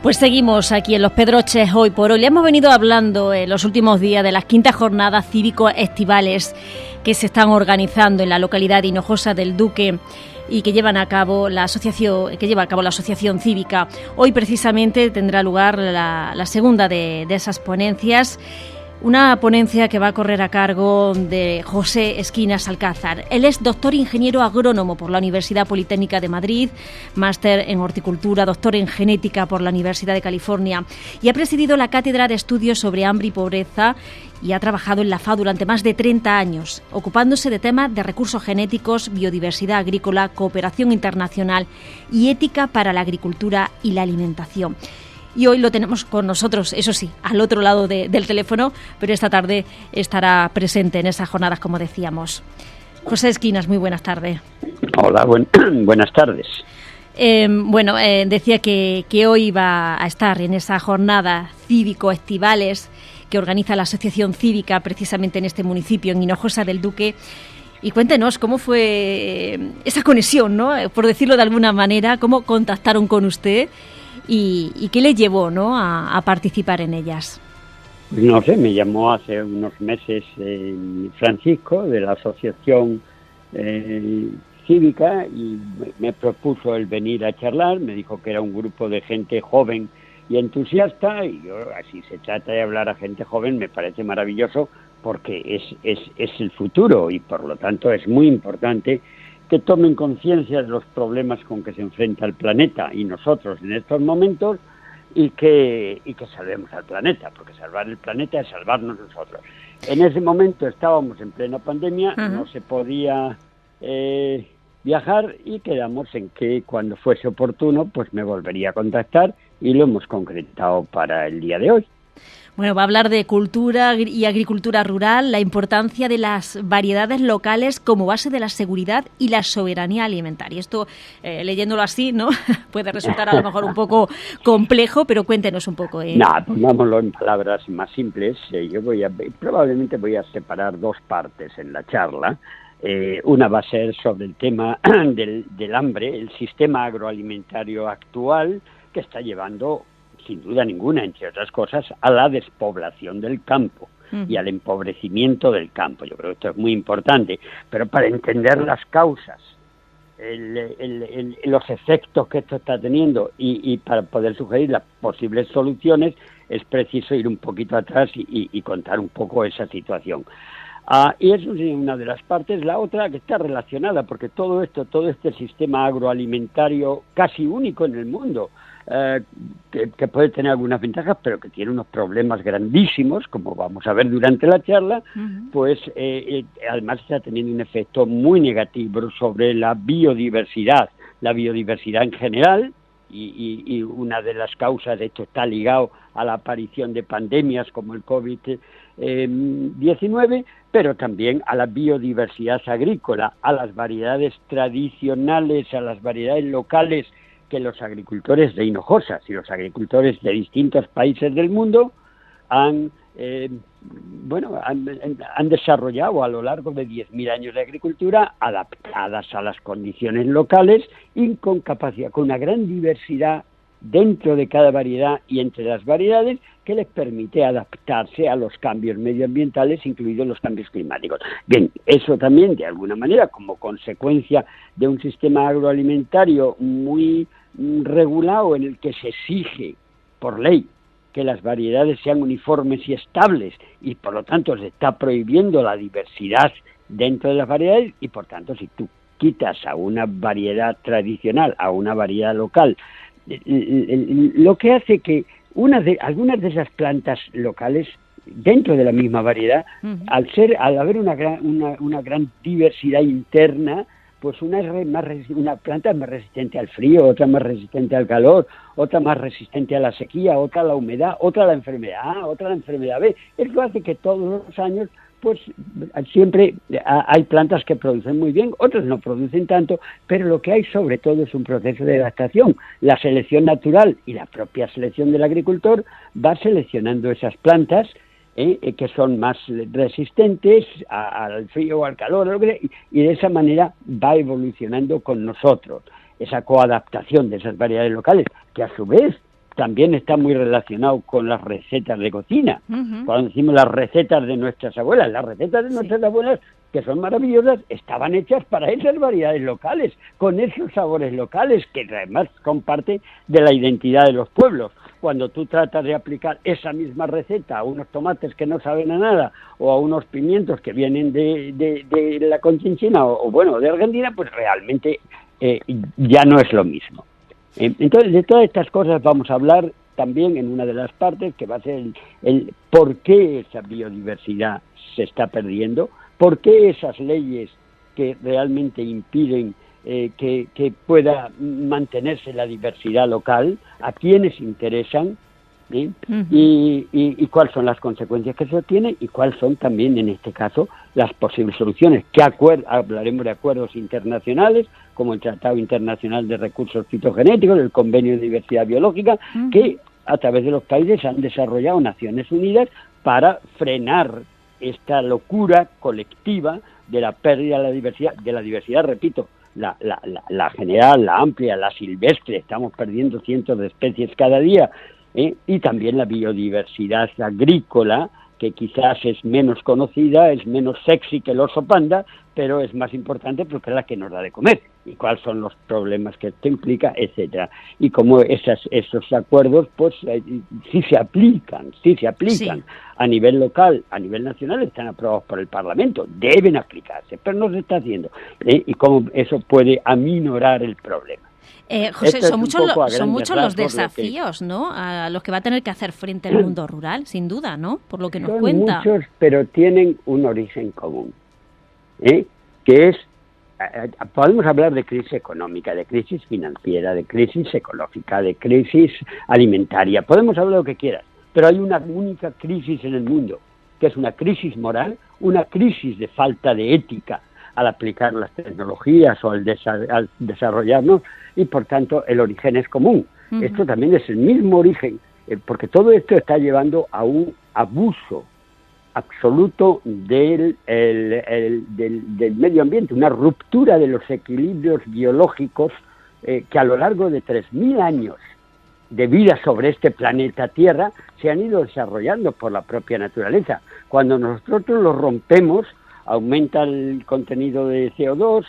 Pues seguimos aquí en Los Pedroches hoy por hoy. Le hemos venido hablando en los últimos días de las quintas jornadas cívico-estivales que se están organizando en la localidad de Hinojosa del Duque y que lleva a cabo la asociación cívica. Hoy precisamente tendrá lugar la segunda de esas ponencias. Una ponencia que va a correr a cargo de José Esquinas Alcázar. Él es doctor ingeniero agrónomo por la Universidad Politécnica de Madrid, máster en horticultura, doctor en genética por la Universidad de California y ha presidido la Cátedra de Estudios sobre Hambre y Pobreza y ha trabajado en la FAO durante más de 30 años, ocupándose de temas de recursos genéticos, biodiversidad agrícola, cooperación internacional y ética para la agricultura y la alimentación. Y hoy lo tenemos con nosotros, eso sí, al otro lado del teléfono, pero esta tarde estará presente en esas jornadas, como decíamos. José Esquinas, muy buenas tardes. Hola, buenas tardes. Decía que hoy va a estar en esa jornada cívico-estivales que organiza la Asociación Cívica precisamente en este municipio, en Hinojosa del Duque. Y cuéntenos cómo fue esa conexión, ¿no? Por decirlo de alguna manera, cómo contactaron con usted y qué le llevó, ¿no?, a participar en ellas. No sé, me llamó hace unos meses Francisco de la Asociación Cívica y me propuso el venir a charlar. Me dijo que era un grupo de gente joven y entusiasta, y yo, así se trata de hablar a gente joven, me parece maravilloso porque es el futuro y por lo tanto es muy importante que tomen conciencia de los problemas con que se enfrenta el planeta y nosotros en estos momentos y que salvemos al planeta, porque salvar el planeta es salvarnos nosotros. En ese momento estábamos en plena pandemia, no se podía viajar y quedamos en que cuando fuese oportuno pues me volvería a contactar y lo hemos concretado para el día de hoy. Bueno, va a hablar de cultura y agricultura rural, la importancia de las variedades locales como base de la seguridad y la soberanía alimentaria. Esto, leyéndolo así, ¿no?, puede resultar a lo mejor un poco complejo, pero cuéntenos un poco. Pongámoslo en palabras más simples. Probablemente voy a separar dos partes en la charla. Una va a ser sobre el tema del hambre, el sistema agroalimentario actual que está llevando, sin duda ninguna, entre otras cosas, a la despoblación del campo y al empobrecimiento del campo. Yo creo que esto es muy importante, pero para entender las causas, los efectos que esto está teniendo y para poder sugerir las posibles soluciones, es preciso ir un poquito atrás y contar un poco esa situación. Y eso es una de las partes. La otra que está relacionada, porque todo este sistema agroalimentario casi único en el mundo, que puede tener algunas ventajas, pero que tiene unos problemas grandísimos, como vamos a ver durante la charla, pues además está teniendo un efecto muy negativo sobre la biodiversidad en general, y una de las causas de esto está ligado a la aparición de pandemias como el COVID-19, pero también a la biodiversidad agrícola, a las variedades tradicionales, a las variedades locales que los agricultores de Hinojosa y los agricultores de distintos países del mundo han desarrollado a lo largo de 10.000 años de agricultura, adaptadas a las condiciones locales y con una gran diversidad dentro de cada variedad y entre las variedades, que les permite adaptarse a los cambios medioambientales, incluidos los cambios climáticos. Bien, eso también, de alguna manera, como consecuencia de un sistema agroalimentario muy regulado, en el que se exige por ley que las variedades sean uniformes y estables, y por lo tanto se está prohibiendo la diversidad dentro de las variedades, y por tanto si tú quitas a una variedad tradicional, a una variedad local, lo que hace que algunas de esas plantas locales dentro de la misma variedad, al haber una gran diversidad interna, pues una planta es más resistente al frío, otra más resistente al calor, otra más resistente a la sequía, otra a la humedad, otra a la enfermedad A, otra a la enfermedad B. Esto hace que todos los años pues siempre hay plantas que producen muy bien, otras no producen tanto, pero lo que hay sobre todo es un proceso de adaptación. La selección natural y la propia selección del agricultor va seleccionando esas plantas que son más resistentes al frío o al calor, y de esa manera va evolucionando con nosotros esa coadaptación de esas variedades locales, que a su vez también está muy relacionado con las recetas de cocina. Uh-huh. Cuando decimos las recetas de nuestras abuelas, nuestras abuelas, que son maravillosas, estaban hechas para esas variedades locales, con esos sabores locales, que además son parte de la identidad de los pueblos. Cuando tú tratas de aplicar esa misma receta a unos tomates que no saben a nada, o a unos pimientos que vienen de la Conchinchina, o bueno, de Argentina, pues realmente ya no es lo mismo. Entonces, de todas estas cosas vamos a hablar también en una de las partes, que va a ser el por qué esa biodiversidad se está perdiendo, por qué esas leyes que realmente impiden que pueda mantenerse la diversidad local, a quiénes interesan, ¿sí? Uh-huh. y cuáles son las consecuencias que se obtienen y cuáles son también, en este caso, las posibles soluciones. Hablaremos de acuerdos internacionales, como el Tratado Internacional de Recursos Fitogenéticos, el Convenio de Diversidad Biológica, uh-huh, que a través de los países han desarrollado Naciones Unidas para frenar esta locura colectiva de la pérdida de la diversidad, repito, la general, la amplia, la silvestre. Estamos perdiendo cientos de especies cada día, y también la biodiversidad agrícola, que quizás es menos conocida, es menos sexy que el oso panda, pero es más importante porque es la que nos da de comer, y cuáles son los problemas que esto implica, etcétera. Y como esos acuerdos, pues sí se aplican sí. A nivel local, a nivel nacional, están aprobados por el Parlamento, deben aplicarse, pero no se está haciendo, y cómo eso puede aminorar el problema. José, son muchos los desafíos, ¿no?, a los que va a tener que hacer frente el mundo rural, sin duda, ¿no?, por lo que nos cuenta. Son muchos, pero tienen un origen común, que es, podemos hablar de crisis económica, de crisis financiera, de crisis ecológica, de crisis alimentaria, podemos hablar de lo que quieras, pero hay una única crisis en el mundo, que es una crisis moral, una crisis de falta de ética al aplicar las tecnologías o al desarrollarnos, y por tanto el origen es común. Uh-huh. Esto también es el mismo origen, porque todo esto está llevando a un abuso absoluto del medio ambiente, una ruptura de los equilibrios biológicos que a lo largo de 3.000 años de vida sobre este planeta Tierra se han ido desarrollando por la propia naturaleza. Cuando nosotros los rompemos, aumenta el contenido de CO2,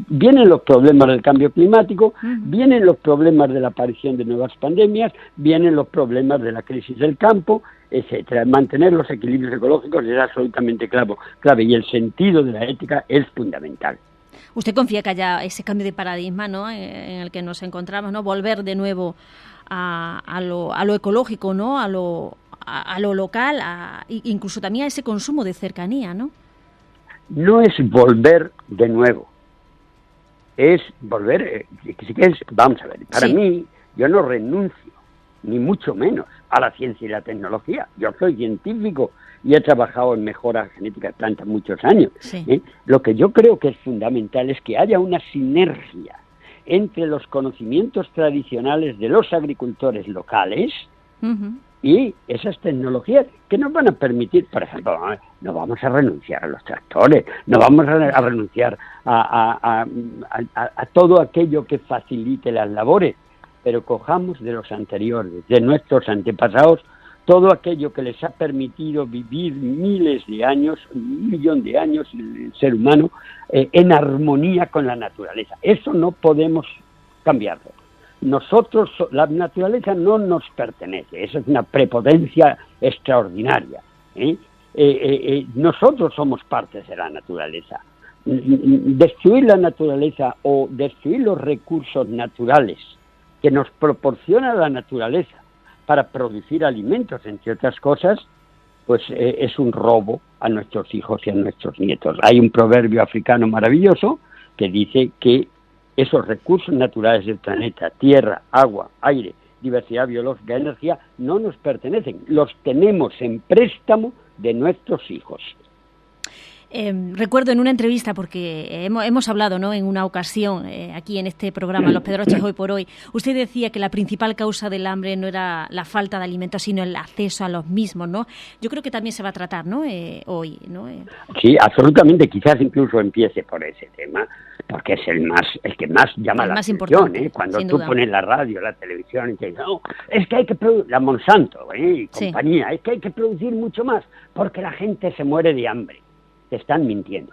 vienen los problemas del cambio climático, vienen los problemas de la aparición de nuevas pandemias, vienen los problemas de la crisis del campo, etcétera. Mantener los equilibrios ecológicos es absolutamente clave, y el sentido de la ética es fundamental. ¿Usted confía que haya ese cambio de paradigma, ¿no?, en el que nos encontramos, ¿no?, volver de nuevo a lo ecológico, ¿no?, a lo local, incluso también a ese consumo de cercanía, ¿no? No es volver de nuevo, es volver, vamos a ver, para mí, yo no renuncio, ni mucho menos, a la ciencia y la tecnología. Yo soy científico y he trabajado en mejora genética de plantas muchos años. Sí. Lo que yo creo que es fundamental es que haya una sinergia entre los conocimientos tradicionales de los agricultores locales, uh-huh, y esas tecnologías que nos van a permitir, por ejemplo, no vamos a renunciar a los tractores, no vamos a renunciar a todo aquello que facilite las labores, pero cojamos de los anteriores, de nuestros antepasados, todo aquello que les ha permitido vivir miles de años, 1 millón de años, el ser humano, en armonía con la naturaleza. Eso no podemos cambiarlo. Nosotros, la naturaleza no nos pertenece, eso es una prepotencia extraordinaria. Nosotros somos partes de la naturaleza. Destruir la naturaleza o destruir los recursos naturales que nos proporciona la naturaleza para producir alimentos, entre otras cosas, pues es un robo a nuestros hijos y a nuestros nietos. Hay un proverbio africano maravilloso que dice que esos recursos naturales del planeta, tierra, agua, aire, diversidad biológica, energía, no nos pertenecen, los tenemos en préstamo de nuestros hijos. Recuerdo en una entrevista, porque hemos hablado, ¿no?, en una ocasión aquí en este programa, Los Pedroches Hoy por Hoy, usted decía que la principal causa del hambre no era la falta de alimentos, sino el acceso a los mismos, ¿no? Yo creo que también se va a tratar, ¿no?, hoy, ¿no? Sí, absolutamente, quizás incluso empiece por ese tema, porque es el que más llama la atención, cuando tú pones la radio, la televisión y te dices, no, es que hay que producir, la Monsanto y compañía, es que hay que producir mucho más, porque la gente se muere de hambre. Te están mintiendo.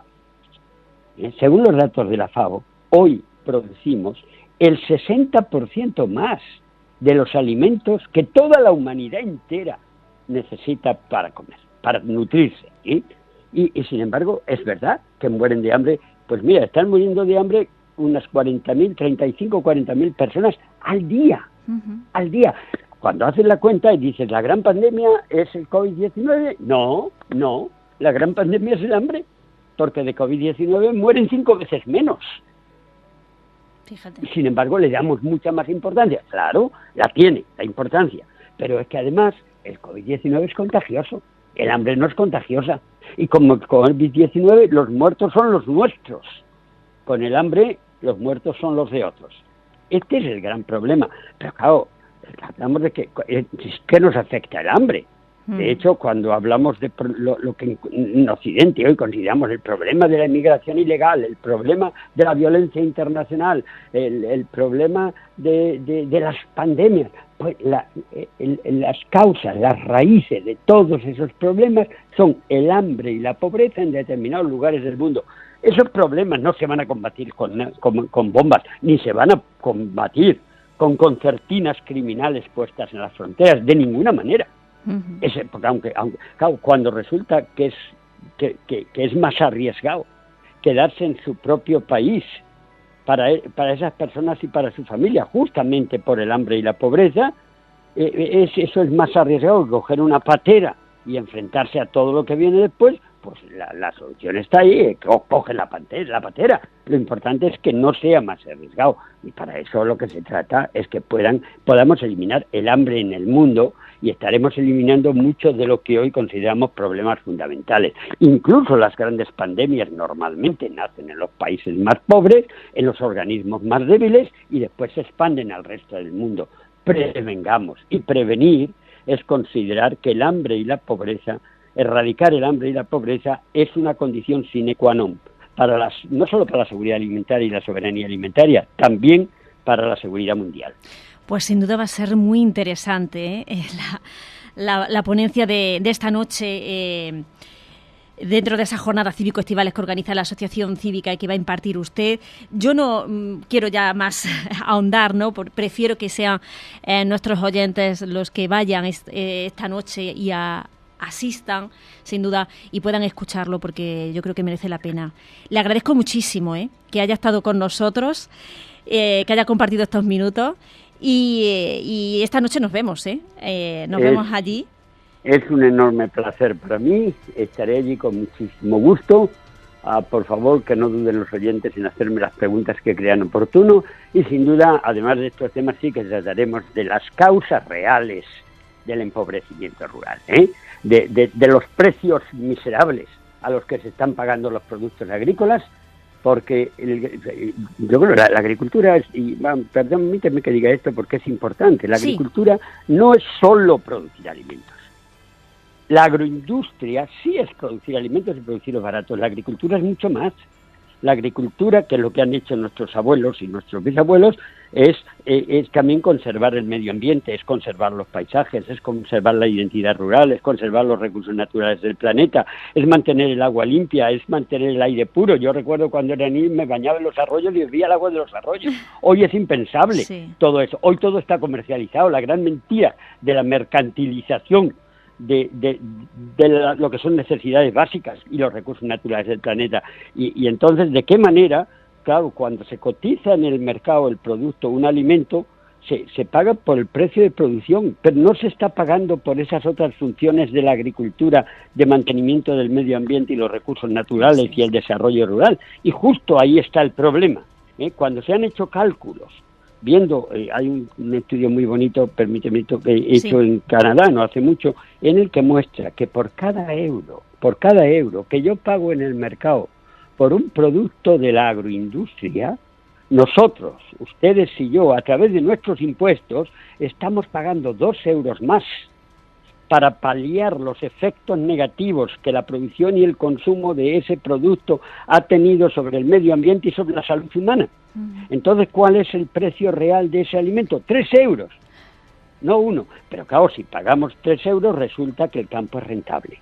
Según los datos de la FAO, hoy producimos el 60% más de los alimentos que toda la humanidad entera necesita para comer, para nutrirse. Y sin embargo, es verdad que mueren de hambre. Pues mira, están muriendo de hambre unas 40.000 personas al día. Al día. Cuando haces la cuenta y dices, ¿la gran pandemia es el COVID-19? No. La gran pandemia es el hambre, porque de COVID-19 mueren 5 veces menos. Fíjate. Sin embargo, le damos mucha más importancia. Claro, la tiene, la importancia. Pero es que además el COVID-19 es contagioso. El hambre no es contagiosa. Y como el COVID-19, los muertos son los nuestros. Con el hambre, los muertos son los de otros. Este es el gran problema. Pero claro, hablamos de que nos afecta el hambre. De hecho, cuando hablamos de lo que en Occidente hoy consideramos el problema de la inmigración ilegal, el problema de la violencia internacional, el problema de las pandemias, pues las causas, las raíces de todos esos problemas son el hambre y la pobreza en determinados lugares del mundo. Esos problemas no se van a combatir con bombas, ni se van a combatir con concertinas criminales puestas en las fronteras, de ninguna manera. Porque aunque claro, cuando resulta que es más arriesgado quedarse en su propio país para esas personas y para su familia, justamente por el hambre y la pobreza, eso es más arriesgado que coger una patera y enfrentarse a todo lo que viene después. Pues la solución está ahí, coge la patera. Lo importante es que no sea más arriesgado, y para eso lo que se trata es que podamos eliminar el hambre en el mundo, y estaremos eliminando mucho de lo que hoy consideramos problemas fundamentales. Incluso las grandes pandemias normalmente nacen en los países más pobres, en los organismos más débiles, y después se expanden al resto del mundo. Prevengamos, y prevenir es considerar que el hambre y la pobreza, erradicar el hambre y la pobreza es una condición sine qua non, no solo para la seguridad alimentaria y la soberanía alimentaria, también para la seguridad mundial. Pues sin duda va a ser muy interesante la ponencia de esta noche dentro de esas jornadas cívico-estivales que organiza la Asociación Cívica y que va a impartir usted. Yo no quiero ya más ahondar, ¿no? Prefiero que sean nuestros oyentes los que vayan esta noche y asistan, sin duda, y puedan escucharlo, porque yo creo que merece la pena. Le agradezco muchísimo que haya estado con nosotros, que haya compartido estos minutos, y esta noche nos vemos, nos vemos allí. Es un enorme placer para mí, estaré allí con muchísimo gusto. Por favor, que no duden los oyentes en hacerme las preguntas que crean oportuno, y sin duda, además de estos temas, sí que trataremos de las causas reales del empobrecimiento rural, de los precios miserables a los que se están pagando los productos agrícolas, porque yo creo que la agricultura, permíteme que diga esto porque es importante, la agricultura no es solo producir alimentos. La agroindustria sí es producir alimentos y producirlos baratos. La agricultura es mucho más. La agricultura, que es lo que han hecho nuestros abuelos y nuestros bisabuelos, es también conservar el medio ambiente, es conservar los paisajes, es conservar la identidad rural, es conservar los recursos naturales del planeta, es mantener el agua limpia, es mantener el aire puro. Yo recuerdo cuando era niño me bañaba en los arroyos y bebía el agua de los arroyos. Hoy es impensable todo eso. Hoy todo está comercializado. La gran mentira de la mercantilización de lo que son necesidades básicas y los recursos naturales del planeta. Y entonces, ¿de qué manera? Claro, cuando se cotiza en el mercado el producto, un alimento, se paga por el precio de producción, pero no se está pagando por esas otras funciones de la agricultura, de mantenimiento del medio ambiente y los recursos naturales y el desarrollo rural. Y justo ahí está el problema. Cuando se han hecho cálculos, viendo, hay un estudio muy bonito, permíteme, hecho en Canadá no hace mucho, en el que muestra que por cada euro por cada euro que yo pago en el mercado por un producto de la agroindustria, nosotros, ustedes y yo, a través de nuestros impuestos, estamos pagando 2 euros más para paliar los efectos negativos que la producción y el consumo de ese producto ha tenido sobre el medio ambiente y sobre la salud humana. Entonces, ¿cuál es el precio real de ese alimento? 3 euros, no 1. Pero claro, si pagamos 3 euros, resulta que el campo es rentable.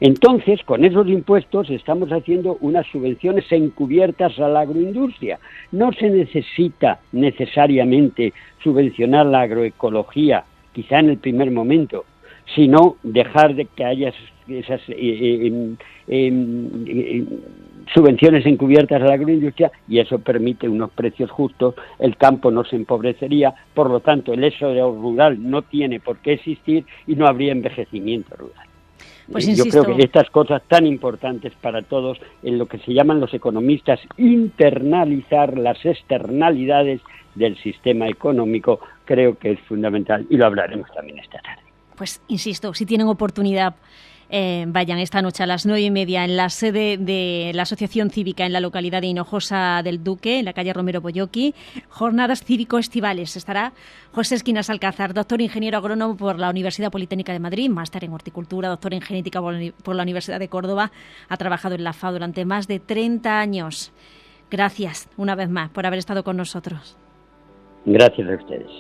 Entonces, con esos impuestos estamos haciendo unas subvenciones encubiertas a la agroindustria. No se necesita necesariamente subvencionar la agroecología, quizá en el primer momento, sino dejar de que haya esas subvenciones encubiertas a la agroindustria, y eso permite unos precios justos, el campo no se empobrecería, por lo tanto el éxodo rural no tiene por qué existir y no habría envejecimiento rural. Pues yo creo que estas cosas tan importantes para todos, en lo que se llaman los economistas internalizar las externalidades del sistema económico, creo que es fundamental, y lo hablaremos también esta tarde. Pues insisto, si tienen oportunidad, vayan esta noche a las 9:30 en la sede de la Asociación Cívica en la localidad de Hinojosa del Duque, en la calle Romero Boyoqui, jornadas cívico-estivales. Estará José Esquinas Alcázar, doctor ingeniero agrónomo por la Universidad Politécnica de Madrid, máster en horticultura, doctor en genética por la Universidad de Córdoba. Ha trabajado en la FAO durante más de 30 años. Gracias una vez más por haber estado con nosotros. Gracias a ustedes.